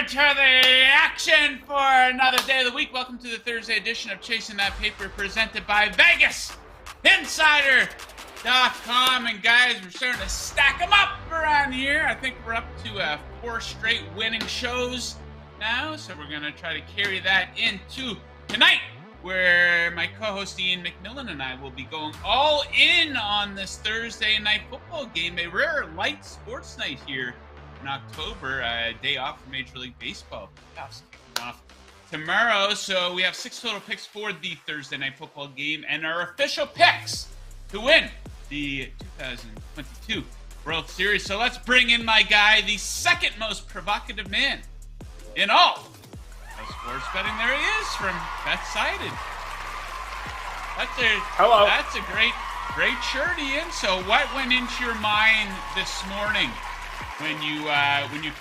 to the action for another day of the week. Welcome to the Thursday edition of Chasing That Paper, presented by VegasInsider.com. And guys, we're starting to stack them up around here. I think we're up to 4 straight winning shows now, so we're going to try to carry that into tonight, where my co-host Ian Macmillan and I will be going all in on this Thursday night football game, a rare light sports night here in October, a day off from Major League Baseball. Playoffs kicking off tomorrow, so we have 6 total picks for the Thursday night football game, and our official picks to win the 2022 World Series. So let's bring in my guy, the second most provocative man in all of sports betting. There he is from BetSided. Hello. That's a great shirt, Ian. So what went into your mind this morning when you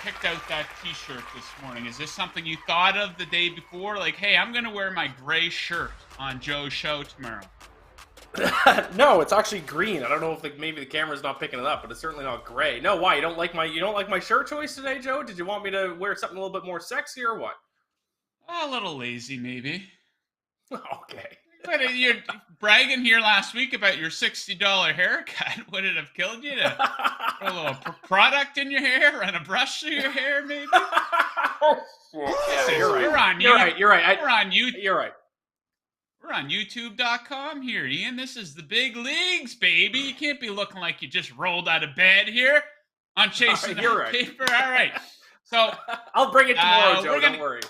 picked out that T-shirt this morning? Is this something you thought of the day before? Like, hey, I'm going to wear my gray shirt on Joe's show tomorrow. No, it's actually green. I don't know if maybe the camera's not picking it up, but it's certainly not gray. No, why? You don't like my shirt choice today, Joe? Did you want me to wear something a little bit more sexy or what? A little lazy, maybe. Okay. But you're bragging here last week about your $60 haircut. Would it have killed you to put a little product in your hair and a brush through your hair, maybe? Yeah, you're right. You're right. We're on YouTube. You're right. We're on YouTube.com here, Ian. This is the big leagues, baby. You can't be looking like you just rolled out of bed here on Chasing the Paper. All right. So I'll bring it tomorrow, Joe. Don't worry.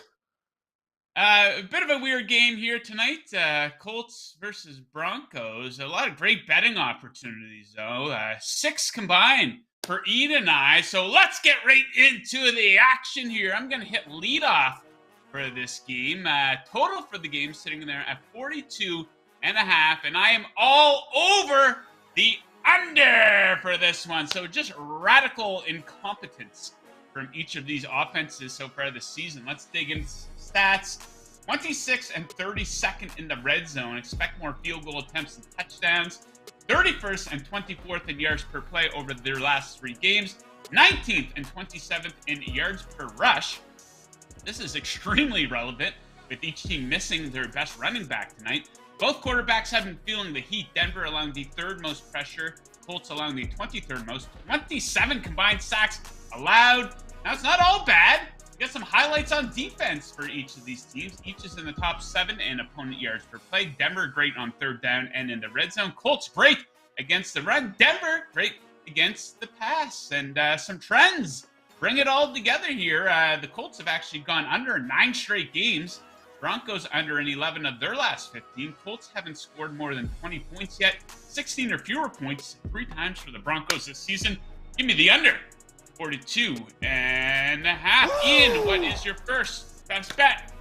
A bit of a weird game here tonight. Colts versus Broncos. A lot of great betting opportunities, though. 6 combined for Ian and I. So let's get right into the action here. I'm going to hit leadoff for this game. Total for the game sitting there at 42.5. And I am all over the under for this one. So just radical incompetence from each of these offenses so far this season. Let's dig into stats. 26th and 32nd in the red zone. Expect more field goal attempts and touchdowns. 31st and 24th in yards per play over their last 3 games. 19th and 27th in yards per rush. This is extremely relevant with each team missing their best running back tonight. Both quarterbacks have been feeling the heat. Denver allowing the 3rd most pressure. Colts allowing the 23rd most. 27 combined sacks allowed. Now, it's not all bad. We got some highlights on defense for each of these teams. Each is in the top 7 in opponent yards per play. Denver, great on 3rd down and in the red zone. Colts, great against the run. Denver, great against the pass. And some trends. Bring it all together here. The Colts have actually gone under 9 straight games. Broncos under in 11 of their last 15. Colts haven't scored more than 20 points yet. 16 or fewer points 3 times for the Broncos this season. Give me the under. 42.5. Ian, what is your first best bet?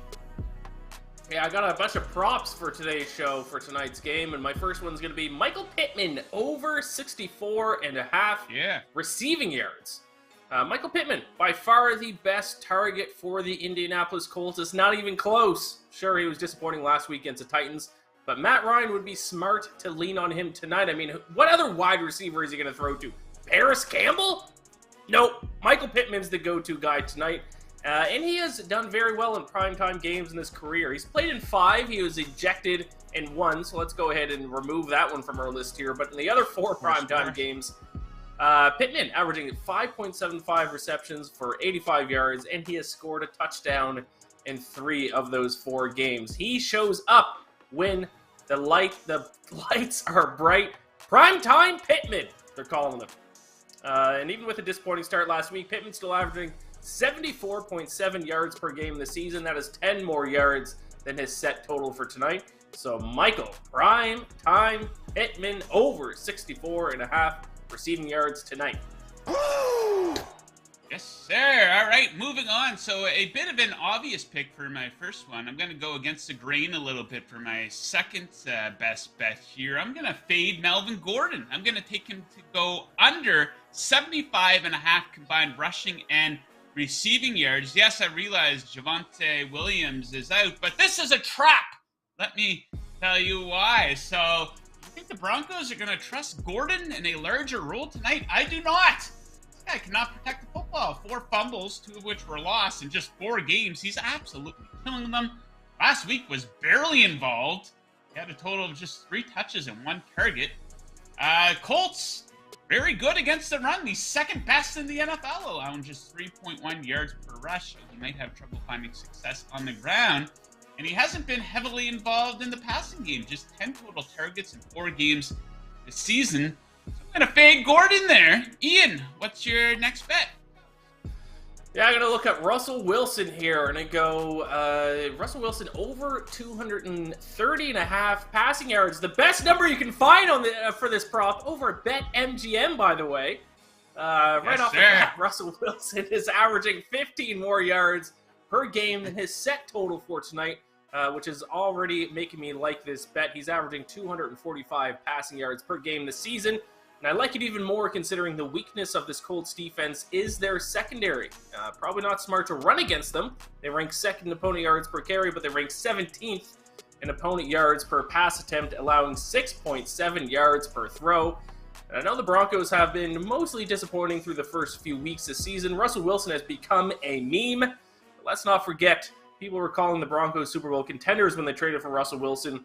Yeah, I got a bunch of props for today's show for tonight's game, and my first one's going to be Michael Pittman over 64.5 receiving yards. Michael Pittman, by far the best target for the Indianapolis Colts. It's not even close. Sure, he was disappointing last week against the Titans, but Matt Ryan would be smart to lean on him tonight. I mean, what other wide receiver is he going to throw to? Paris Campbell? Nope. Michael Pittman's the go-to guy tonight. And he has done very well in primetime games in his career. He's played in 5. He was ejected in 1, so let's go ahead and remove that one from our list here. But in the other 4 primetime games, Pittman averaging 5.75 receptions for 85 yards, and he has scored a touchdown in 3 of those 4 games. He shows up when the lights are bright. Primetime Pittman, they're calling him. And even with a disappointing start last week, Pittman's still averaging 74.7 yards per game this season. That is 10 more yards than his set total for tonight. So Michael, prime time Pittman over 64.5 receiving yards tonight. Yes, sir. All right, moving on. So a bit of an obvious pick for my first one. I'm going to go against the grain a little bit for my second best bet here. I'm going to fade Melvin Gordon. I'm going to take him to go under 75.5 combined rushing and receiving yards. Yes, I realize Javonte Williams is out, but this is a trap. Let me tell you why. So you think the Broncos are going to trust Gordon in a larger role tonight? I do not. This guy cannot protect the football. football. 4 fumbles, 2 of which were lost in just 4 games. He's absolutely killing them. Last week was barely involved. He had a total of just 3 touches and 1 target. Colts, very good against the run. He's second best in the NFL, allowing just 3.1 yards per rush. He might have trouble finding success on the ground. And he hasn't been heavily involved in the passing game. Just 10 total targets in 4 games this season. So I'm going to fade Gordon there. Ian, what's your next bet? Yeah, I'm going to look at Russell Wilson here, and I go Russell Wilson over 230.5 passing yards. The best number you can find on the for this prop over at BetMGM, by the way. Right off the bat, Russell Wilson is averaging 15 more yards per game than his set total for tonight, which is already making me like this bet. He's averaging 245 passing yards per game this season. And I like it even more considering the weakness of this Colts defense is their secondary. Probably not smart to run against them. They rank 2nd in opponent yards per carry, but they rank 17th in opponent yards per pass attempt, allowing 6.7 yards per throw. And I know the Broncos have been mostly disappointing through the first few weeks this season. Russell Wilson has become a meme. But let's not forget, people were calling the Broncos Super Bowl contenders when they traded for Russell Wilson.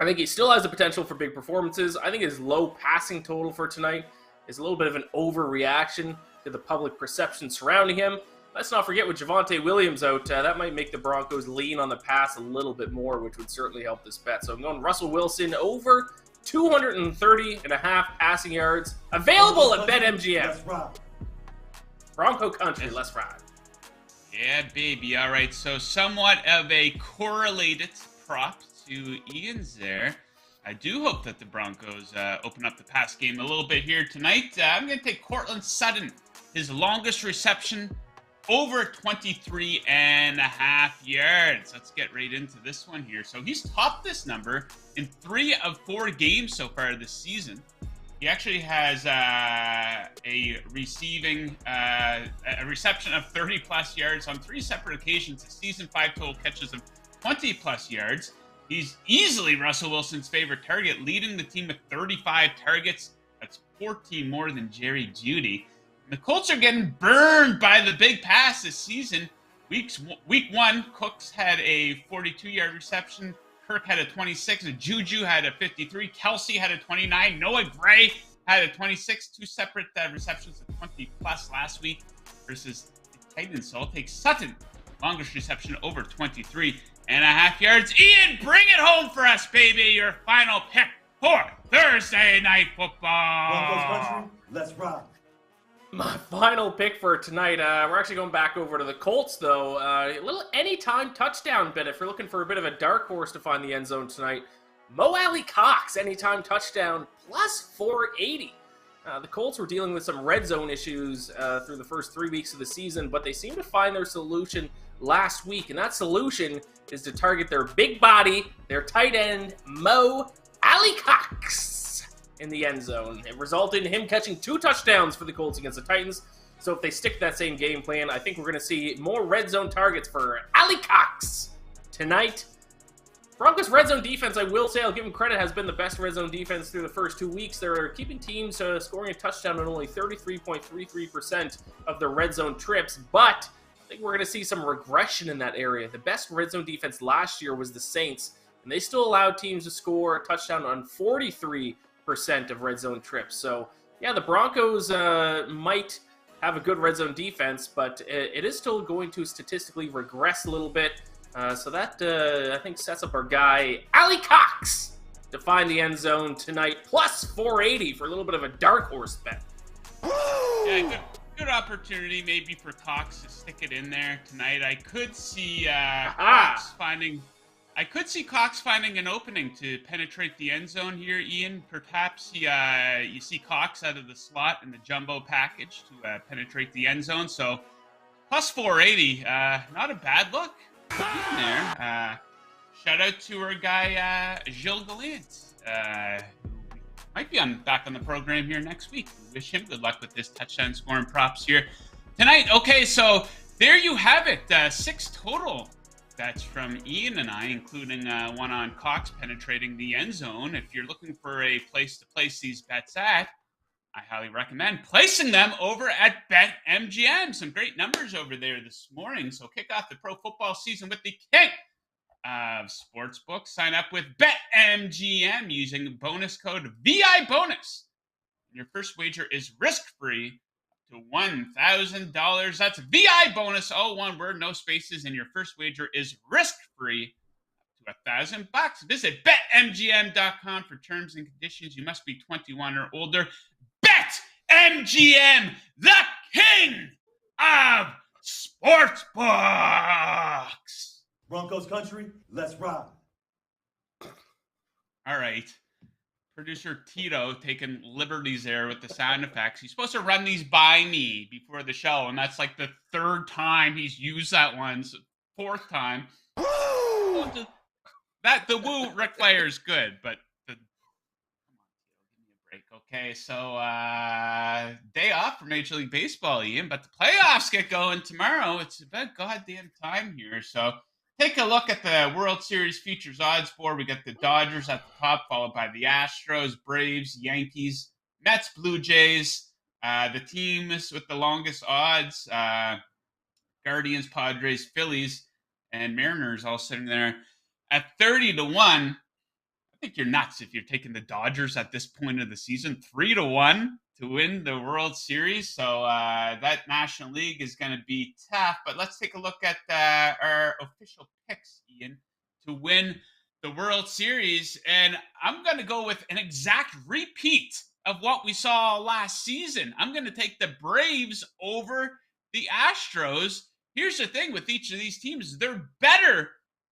I think he still has the potential for big performances. I think his low passing total for tonight is a little bit of an overreaction to the public perception surrounding him. Let's not forget with Javonte Williams out, that might make the Broncos lean on the pass a little bit more, which would certainly help this bet. So I'm going Russell Wilson over 230.5 passing yards. Available at BetMGM. Let's ride. Bronco country, let's ride. Yeah, baby. All right, so somewhat of a correlated prop to Ian's there. I do hope that the Broncos open up the pass game a little bit here tonight. I'm going to take Courtland Sutton, his longest reception, over 23.5 yards. Let's get right into this one here. So he's topped this number in 3 of 4 games so far this season. He actually has a reception of 30-plus yards on 3 separate occasions this season, 5 total catches of 20-plus yards. He's easily Russell Wilson's favorite target, leading the team with 35 targets. That's 14 more than Jerry Jeudy. And the Colts are getting burned by the big pass this season. Week 1, Cooks had a 42-yard reception. Kirk had a 26. And Juju had a 53. Kelsey had a 29. Noah Gray had a 26. 2 separate receptions of 20-plus last week versus the Titans. So I'll take Sutton, longest reception over 23.5 yards. Ian, bring it home for us, baby. Your final pick for Thursday Night Football. Broncos country, let's ride. My final pick for tonight, we're actually going back over to the Colts, though. A little anytime touchdown bet if you're looking for a bit of a dark horse to find the end zone tonight. Mo Alley-Cox, anytime touchdown, plus 480. The Colts were dealing with some red zone issues through the first 3 weeks of the season, but they seem to find their solution last week, and that solution is to target their big body, their tight end, Mo Alley-Cox, in the end zone. It resulted in him catching 2 touchdowns for the Colts against the Titans. So if they stick to that same game plan, I think we're going to see more red zone targets for Alley-Cox tonight. Broncos red zone defense, I will say, I'll give them credit, has been the best red zone defense through the first 2 weeks. They're keeping teams scoring a touchdown on only 33.33% of their red zone trips, but I think we're going to see some regression in that area. The best red zone defense last year was the Saints, and they still allowed teams to score a touchdown on 43% of red zone trips. So, yeah, the Broncos might have a good red zone defense, but it is still going to statistically regress a little bit. So that, I think, sets up our guy, Alley-Cox, to find the end zone tonight, plus 480 for a little bit of a dark horse bet. Yeah, good opportunity maybe for Cox to stick it in there tonight. I could see Cox finding an opening to penetrate the end zone here, Ian. Perhaps you see Cox out of the slot in the jumbo package to penetrate the end zone. So plus 480, not a bad look in there. Shout out to our guy Gilles Gallant, who might be back on the program here next week. We wish him good luck with his touchdown scoring props here tonight. Okay, so there you have it. 6 total bets from Ian and I, including one on Cox penetrating the end zone. If you're looking for a place to place these bets at, I highly recommend placing them over at BetMGM. Some great numbers over there this morning. So kick off the pro football season with the king of sportsbooks. Sign up with BetMGM using bonus code VIBONUS. Your first wager is risk-free to $1,000. That's VIBONUS, all one word, no spaces, and your first wager is risk-free to $1,000. Visit BetMGM.com for terms and conditions. You must be 21 or older. BetMGM, the king of sportsbooks. Broncos country, let's ride. All right. Producer Tito taking liberties there with the sound effects. He's supposed to run these by me before the show, and that's like the third time he's used that one. So fourth time. Woo! The woo Ric Flair is good, but come on, Tito, give me a break. Okay, so day off for Major League Baseball, Ian, but the playoffs get going tomorrow. It's about goddamn time here, so take a look at the World Series futures odds board. We got the Dodgers at the top, followed by the Astros, Braves, Yankees, Mets, Blue Jays. The teams with the longest odds, Guardians, Padres, Phillies, and Mariners all sitting there at 30-1. I think you're nuts if you're taking the Dodgers at this point of the season, 3-1 to win the World Series. So that National League is going to be tough. But let's take a look at our official picks, Ian, to win the World Series. And I'm going to go with an exact repeat of what we saw last season. I'm going to take the Braves over the Astros. Here's the thing with each of these teams. They're better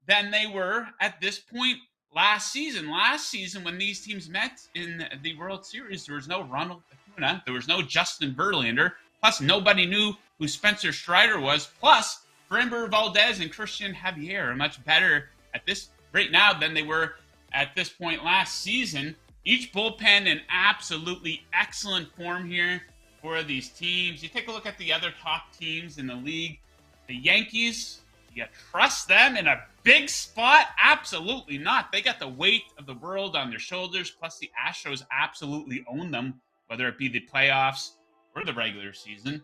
than they were at this point last season. Last season, when these teams met in the World Series, there was no Ronald Acuna, there was no Justin Verlander, plus nobody knew who Spencer Strider was, plus Framber Valdez and Christian Javier are much better at this right now than they were at this point last season. Each bullpen in absolutely excellent form here for these teams. You take a look at the other top teams in the league. The Yankees, do you trust them in a big spot? Absolutely not. They got the weight of the world on their shoulders, plus the Astros absolutely own them, whether it be the playoffs or the regular season.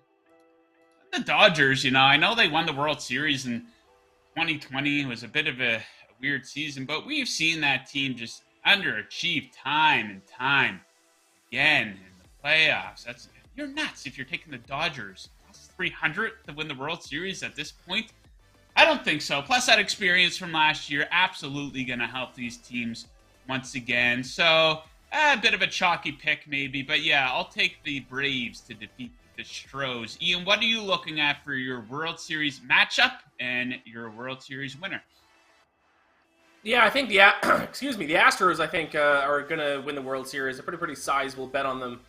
The Dodgers, I know they won the World Series in 2020. It was a bit of a weird season, but we've seen that team just underachieve time and time again in the playoffs. You're nuts if you're taking the Dodgers plus 300 to win the World Series at this point. I don't think so. Plus that experience from last year absolutely going to help these teams once again. So a bit of a chalky pick maybe, but yeah, I'll take the Braves to defeat the Astros. Ian, what are you looking at for your World Series matchup and your World Series winner? Yeah, I think the Astros, I think, are going to win the World Series. A pretty sizable bet on them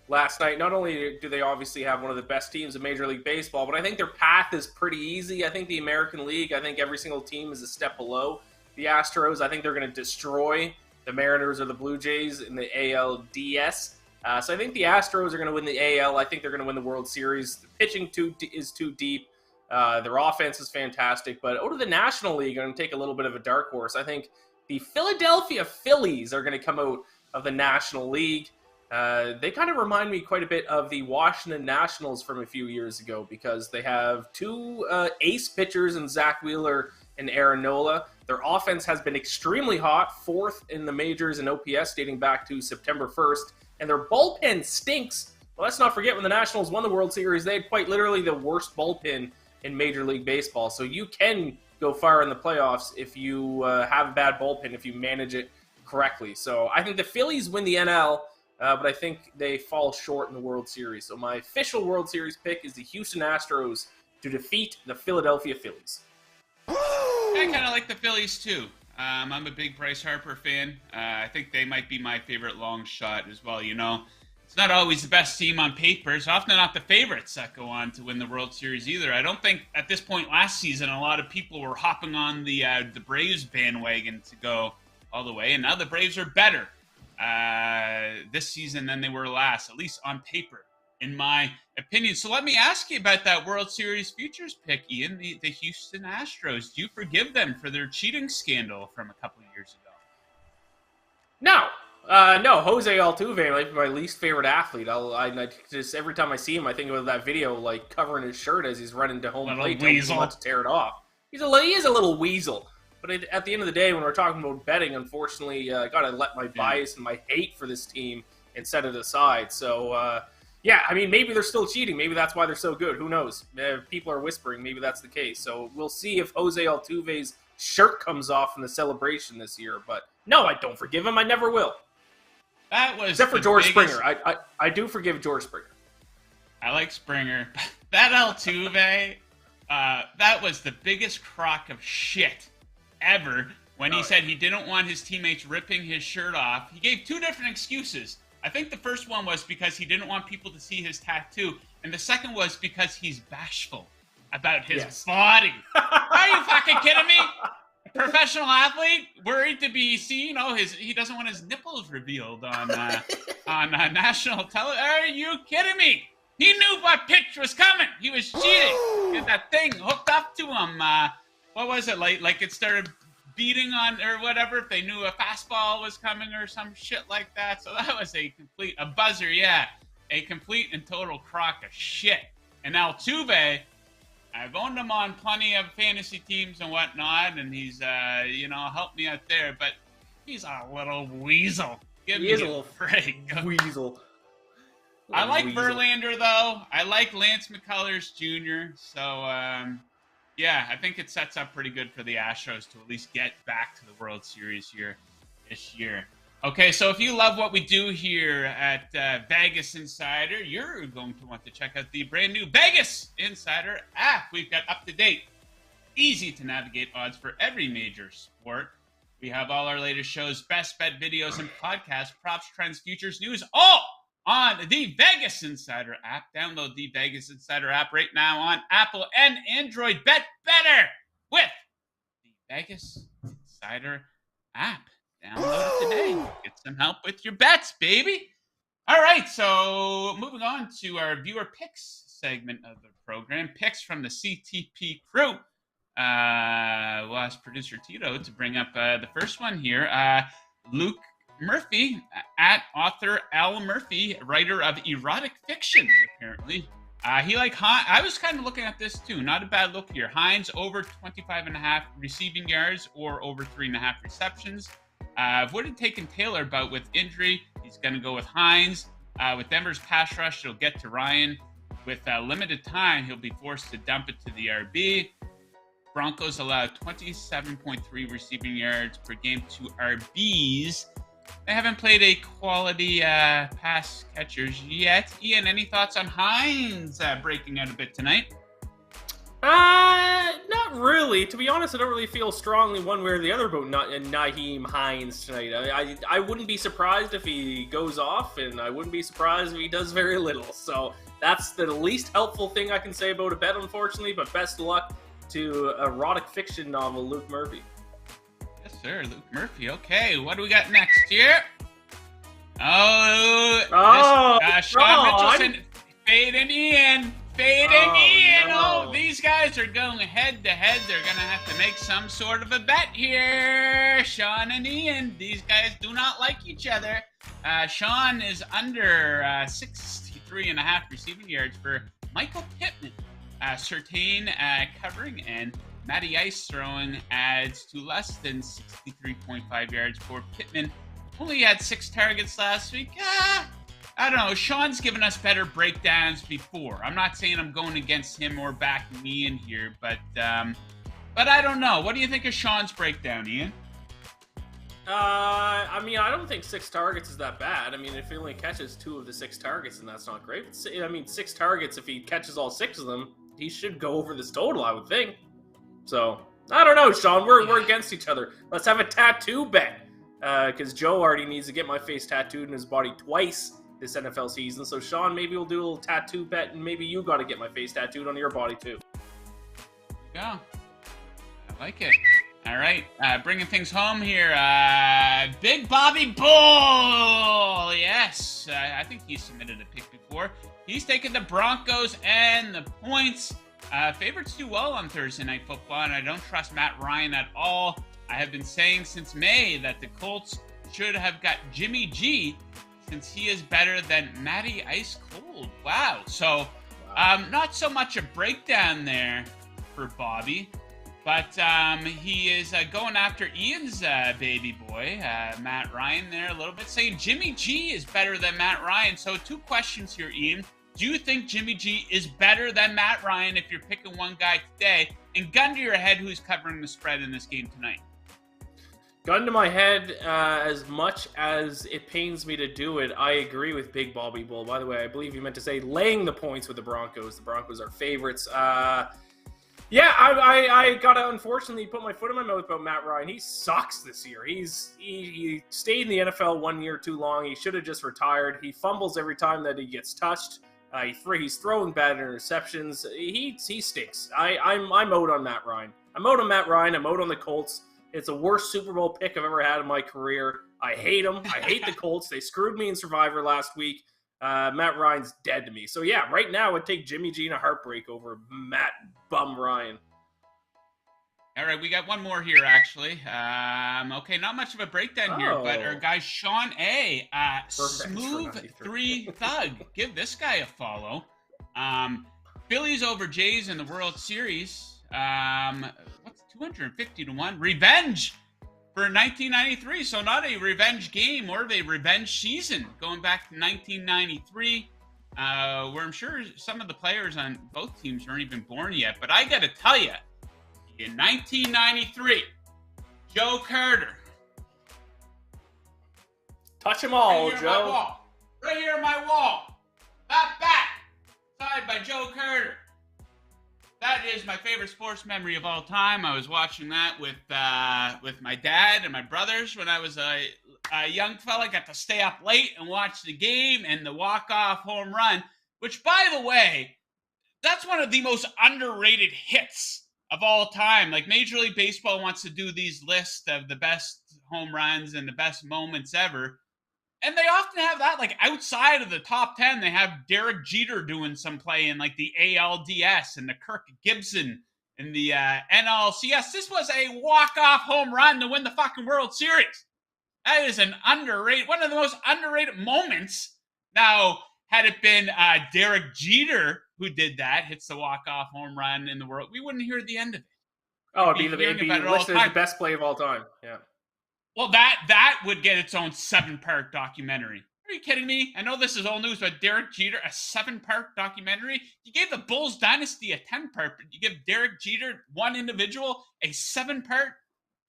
last night. Not only do they obviously have one of the best teams in Major League Baseball, but I think their path is pretty easy. I think the American League, I think every single team is a step below the Astros. I think they're going to destroy the Mariners or the Blue Jays in the ALDS. So I think the Astros are going to win the AL. I think they're going to win the World Series. The pitching is too deep. Their offense is fantastic. But out of the National League, I'm going to take a little bit of a dark horse. I think the Philadelphia Phillies are going to come out of the National League. They kind of remind me quite a bit of the Washington Nationals from a few years ago because they have two ace pitchers in Zach Wheeler and Aaron Nola. Their offense has been extremely hot, fourth in the majors in OPS dating back to September 1st, and their bullpen stinks. Well, let's not forget when the Nationals won the World Series, they had quite literally the worst bullpen in Major League Baseball. So you can go far in the playoffs if you have a bad bullpen, if you manage it correctly. So I think the Phillies win the NL, but I think they fall short in the World Series. So my official World Series pick is the Houston Astros to defeat the Philadelphia Phillies. I kind of like the Phillies too. I'm a big Bryce Harper fan. I think they might be my favorite long shot as well. It's not always the best team on paper. It's often not the favorites that go on to win the World Series either. I don't think at this point last season a lot of people were hopping on the Braves bandwagon to go all the way, and now the Braves are better this season than they were last, at least on paper, in my opinion. So let me ask you about that World Series futures pick, Ian, the Houston Astros. Do you forgive them for their cheating scandal from a couple of years ago? No. No, Jose Altuve might be my least favorite athlete. I just every time I see him, I think of that video like covering his shirt as he's running to home plate, telling him not to tear it off. He is a little weasel. But at the end of the day, when we're talking about betting, unfortunately, I gotta let my bias and my hate for this team and set it aside. So, yeah, I mean, maybe they're still cheating. Maybe that's why they're so good. Who knows? People are whispering. Maybe that's the case. So we'll see if Jose Altuve's shirt comes off in the celebration this year. But no, I don't forgive him. I never will. That was except for George Springer. I do forgive George Springer. I like Springer. That Altuve, that was the biggest crock of shit ever when he said he didn't want his teammates ripping his shirt off. He gave two different excuses. I think the first one was because he didn't want people to see his tattoo, and the second was because he's bashful about his body. Are you fucking kidding me? Professional athlete worried to be seen. He doesn't want his nipples revealed on national television. Are you kidding me? He knew what pitch was coming. He was cheating. He had that thing hooked up to him. What was it like? It started beating on or whatever. If they knew a fastball was coming or some shit like that. So that was a buzzer. Yeah, a complete and total crock of shit. And Altuve, I've owned him on plenty of fantasy teams and whatnot, and he's, helped me out there, but he's a little weasel. Give me a little break. Weasel. I like Verlander, though. I like Lance McCullers Jr., so, yeah, I think it sets up pretty good for the Astros to at least get back to the World Series here this year. Okay, so if you love what we do here at Vegas Insider, you're going to want to check out the brand new Vegas Insider app. We've got up-to-date, easy-to-navigate odds for every major sport. We have all our latest shows, best bet videos, and podcasts, props, trends, futures, news, all on the Vegas Insider app. Download the Vegas Insider app right now on Apple and Android. Bet better with the Vegas Insider app. Download it today. Get some help with your bets, baby. All right, so moving on to our viewer picks segment of the program. Picks from the CTP crew. We'll ask producer Tito to bring up the first one here. Luke Murphy, at author Al Murphy, writer of erotic fiction, apparently. I was kind of looking at this too. Not a bad look here. Hines over 25.5 receiving yards or over 3.5 receptions. Would have taken Taylor, but with injury, he's going to go with Hines. With Denver's pass rush, it'll get to Ryan. With limited time, he'll be forced to dump it to the RB. Broncos allow 27.3 receiving yards per game to RBs. They haven't played a quality pass catchers yet. Ian, any thoughts on Hines breaking out a bit tonight? Not really. To be honest, I don't really feel strongly one way or the other about Nyheim Hines tonight. I wouldn't be surprised if he goes off, and I wouldn't be surprised if he does very little. So that's the least helpful thing I can say about a bet, unfortunately. But best of luck to erotic fiction novel Luke Murphy. Yes, sir. Luke Murphy. Okay, what do we got next here? Sean Mitchelson, fading Ian. Ian. No. These guys are going head to head. They're going to have to make some sort of a bet here. Sean and Ian, these guys do not like each other. Sean is under 63.5 receiving yards for Michael Pittman. Surtain covering, and Matty Ice throwing adds to less than 63.5 yards for Pittman. Only had 6 targets last week. I don't know. Sean's given us better breakdowns before. I'm not saying I'm going against him or backing me in here, but I don't know. What do you think of Sean's breakdown, Ian? I mean, I don't think 6 targets is that bad. I mean, if he only catches 2 of the 6 targets, then that's not great. I mean, 6 targets, if he catches all 6 of them, he should go over this total, I would think. So, I don't know, Sean. We're against each other. Let's have a tattoo bet. Because Joe already needs to get my face tattooed in his body twice this NFL season. So, Sean, maybe we'll do a little tattoo bet, and maybe you got to get my face tattooed on your body, too. There you go. I like it. All right, bringing things home here. Big Bobby Bull. Yes, I think he submitted a pick before. He's taking the Broncos and the points. Favorites do well on Thursday Night Football, and I don't trust Matt Ryan at all. I have been saying since May that the Colts should have got Jimmy G since he is better than Matty Ice Cold. Wow. So not so much a breakdown there for Bobby, but he is going after Ian's baby boy, Matt Ryan there a little bit, saying Jimmy G is better than Matt Ryan. So 2 questions here, Ian. Do you think Jimmy G is better than Matt Ryan if you're picking one guy today? And gun to your head, who's covering the spread in this game tonight? Gun to my head, as much as it pains me to do it, I agree with Big Bobby Bull. By the way, I believe you meant to say laying the points with the Broncos. The Broncos are favorites. Yeah, I gotta unfortunately put my foot in my mouth about Matt Ryan. He sucks this year. He stayed in the NFL 1 year too long. He should have just retired. He fumbles every time that he gets touched. He's throwing bad interceptions. He stinks. I'm out on Matt Ryan. I'm out on Matt Ryan. I'm out on the Colts. It's the worst Super Bowl pick I've ever had in my career. I hate them. I hate the Colts. They screwed me in Survivor last week. Matt Ryan's dead to me. So yeah, right now I'd take Jimmy G in a heartbreak over Matt Bum Ryan. All right, we got one more here, actually. Okay, not much of a breakdown here, but our guy Sean A. Smooth 3 Thug. Give this guy a follow. Phillies over Jays in the World Series. What's 250-1? Revenge for 1993. So not a revenge game, more of a revenge season going back to 1993, where I'm sure some of the players on both teams weren't even born yet. But I got to tell you, in 1993, Joe Carter. Touch them all, Joe. Right here on my wall. That bat. Signed by Joe Carter. That is my favorite sports memory of all time. I was watching that with my dad and my brothers when I was a young fella. Got to stay up late and watch the game and the walk-off home run, which, by the way, that's one of the most underrated hits of all time. Like, Major League Baseball wants to do these lists of the best home runs and the best moments ever. And they often have that, like, outside of the top 10, they have Derek Jeter doing some play in, like, the ALDS and the Kirk Gibson in the NLCS. This was a walk-off home run to win the fucking World Series. That is one of the most underrated moments. Now, had it been Derek Jeter who did that, hits the walk-off home run in the world, we wouldn't hear the end of it. Oh, it'd be listed as the best play of all time. Yeah. Well, that would get its own 7-part documentary. Are you kidding me? I know this is old news, but Derek Jeter, a 7-part documentary? You gave the Bulls dynasty a 10-part, but you give Derek Jeter, one individual, a 7-part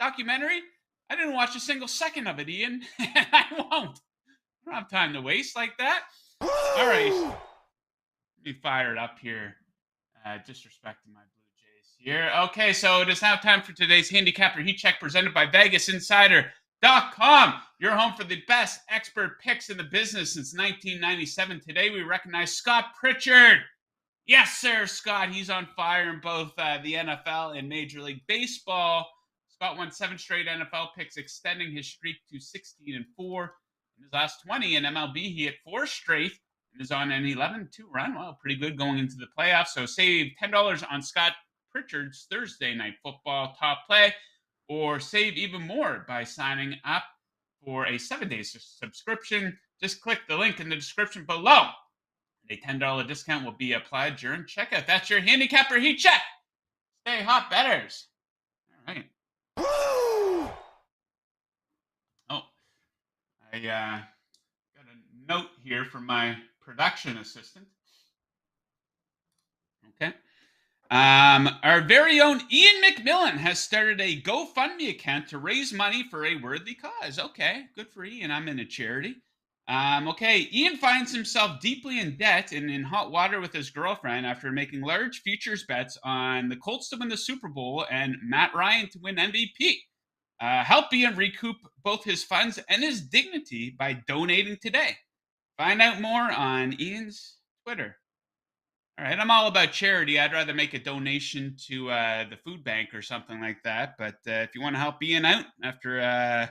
documentary? I didn't watch a single second of it, Ian. And I won't. I don't have time to waste like that. All right. Let me fire it up here. Disrespecting my Blue Jays here. Okay, so it is now time for today's Handicapper Heat Check presented by VegasInsider.com. Your home for the best expert picks in the business since 1997. Today we recognize Scott Pritchard. Yes, sir, Scott. He's on fire in both the NFL and Major League Baseball. Scott won 7 straight NFL picks, extending his streak to 16-4. In his last 20 in MLB, he hit 4 straight and is on an 11-2 run. Well, pretty good going into the playoffs. So save $10 on Scott Pritchard's Thursday Night Football top play, or save even more by signing up for a 7-day subscription. Just click the link in the description below. A $10 discount will be applied during checkout. That's your Handicapper Heat Check. Stay hot, betters. All right. Oh, I got a note here from my production assistant. Okay. Our very own Ian Macmillan has started a GoFundMe account to raise money for a worthy cause. Okay, good for Ian. I'm in a charity. Okay, Ian finds himself deeply in debt and in hot water with his girlfriend after making large futures bets on the Colts to win the Super Bowl and Matt Ryan to win MVP. Help Ian recoup both his funds and his dignity by donating today. Find out more on Ian's Twitter. All right, I'm all about charity. I'd rather make a donation to the food bank or something like that. But if you want to help Ian out after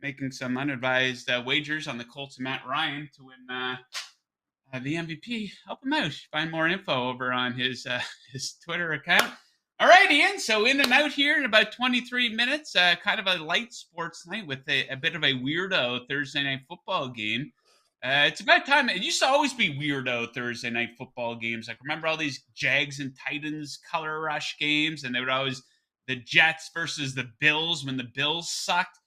making some unadvised wagers on the Colts and Matt Ryan to win the MVP, help him out. Find more info over on his Twitter account. All right, Ian. So in and out here in about 23 minutes. Kind of a light sports night with a bit of a weirdo Thursday night football game. It's about time. It used to always be weirdo Thursday night football games. Like, remember all these Jags and Titans color rush games, and they would always the Jets versus the Bills when the Bills sucked.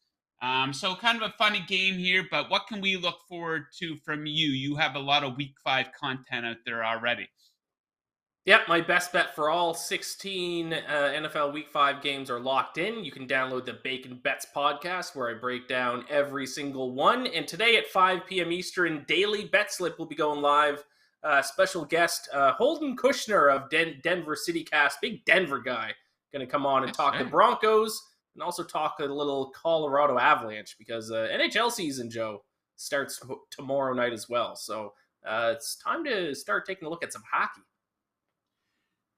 So kind of a funny game here, but what can we look forward to from you? You have a lot of Week 5 content out there already. Yep, my best bet for all 16 NFL Week 5 games are locked in. You can download the Bacon Bets podcast where I break down every single one. And today at 5 p.m. Eastern, Daily Bet Slip will be going live. Special guest Holden Kushner of Denver City Cast, big Denver guy, going to come on and talk the Broncos and also talk a little Colorado Avalanche because NHL season, Joe, starts tomorrow night as well. So it's time to start taking a look at some hockey.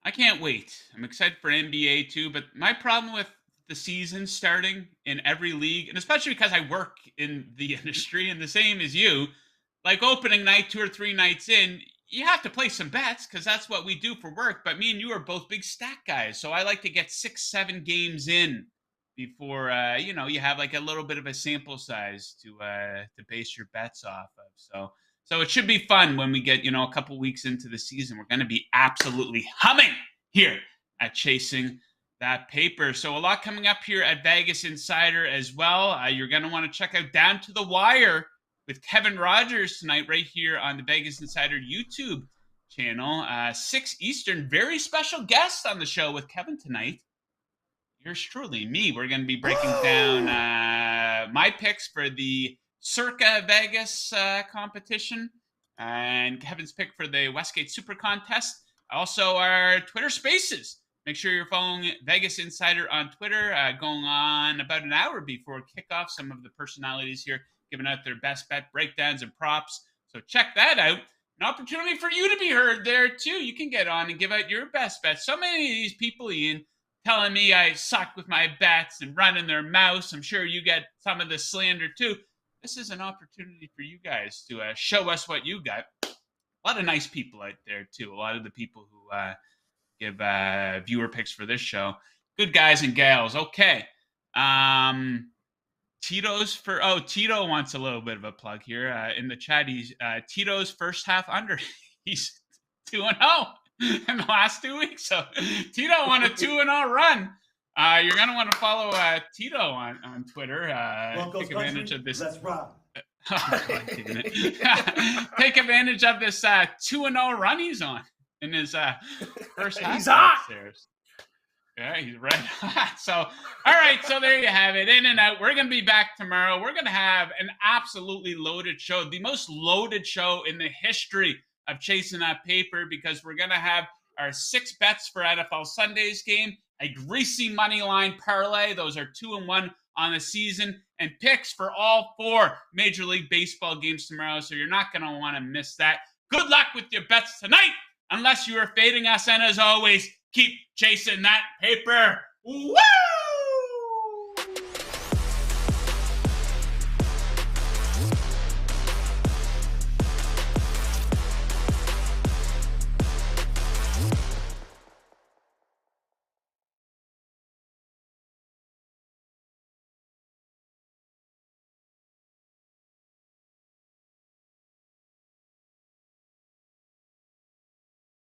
I can't wait. I'm excited for NBA too, but my problem with the season starting in every league, and especially because I work in the industry and the same as you, like opening night 2 or 3 nights in, you have to play some bets because that's what we do for work. But me and you are both big stack guys, so I like to get 6-7 games in before you have like a little bit of a sample size to base your bets off of. So it should be fun when we get, a couple weeks into the season. We're going to be absolutely humming here at Chasing That Paper. So a lot coming up here at Vegas Insider as well. You're going to want to check out Down to the Wire with Kevin Rogers tonight right here on the Vegas Insider YouTube channel. 6 Eastern, very special guest on the show with Kevin tonight. Yours truly, me. We're going to be breaking down my picks for the Circa Vegas competition and Kevin's pick for the Westgate Super Contest. Also, our Twitter Spaces. Make sure you're following Vegas Insider on Twitter. Going on about an hour before kickoff. Some of the personalities here giving out their best bet breakdowns and props. So check that out. An opportunity for you to be heard there too. You can get on and give out your best bets. So many of these people, Ian, telling me I suck with my bets and running their mouths. I'm sure you get some of the slander too. This is an opportunity for you guys to show us what you got. A lot of nice people out there, too. A lot of the people who give viewer picks for this show. Good guys and gals. Okay. Tito's Tito wants a little bit of a plug here. In the chat, he's Tito's first half under. He's 2-0 in the last 2 weeks. So Tito on a 2-0 run. You're going to want to follow Tito on Twitter. Take advantage of this. Let's rock. Take advantage of this 2-0 run he's on in his first half. He's hot. Upstairs. Yeah, he's red hot. So, all right. So there you have it. In and out. We're going to be back tomorrow. We're going to have an absolutely loaded show, the most loaded show in the history of Chasing That Paper, because we're going to have our 6 bets for NFL Sunday's game, a greasy money line parlay. Those are 2-1 on the season, and picks for all 4 Major League Baseball games tomorrow. So you're not going to want to miss that. Good luck with your bets tonight, unless you are fading us. And as always, keep chasing that paper. Woo!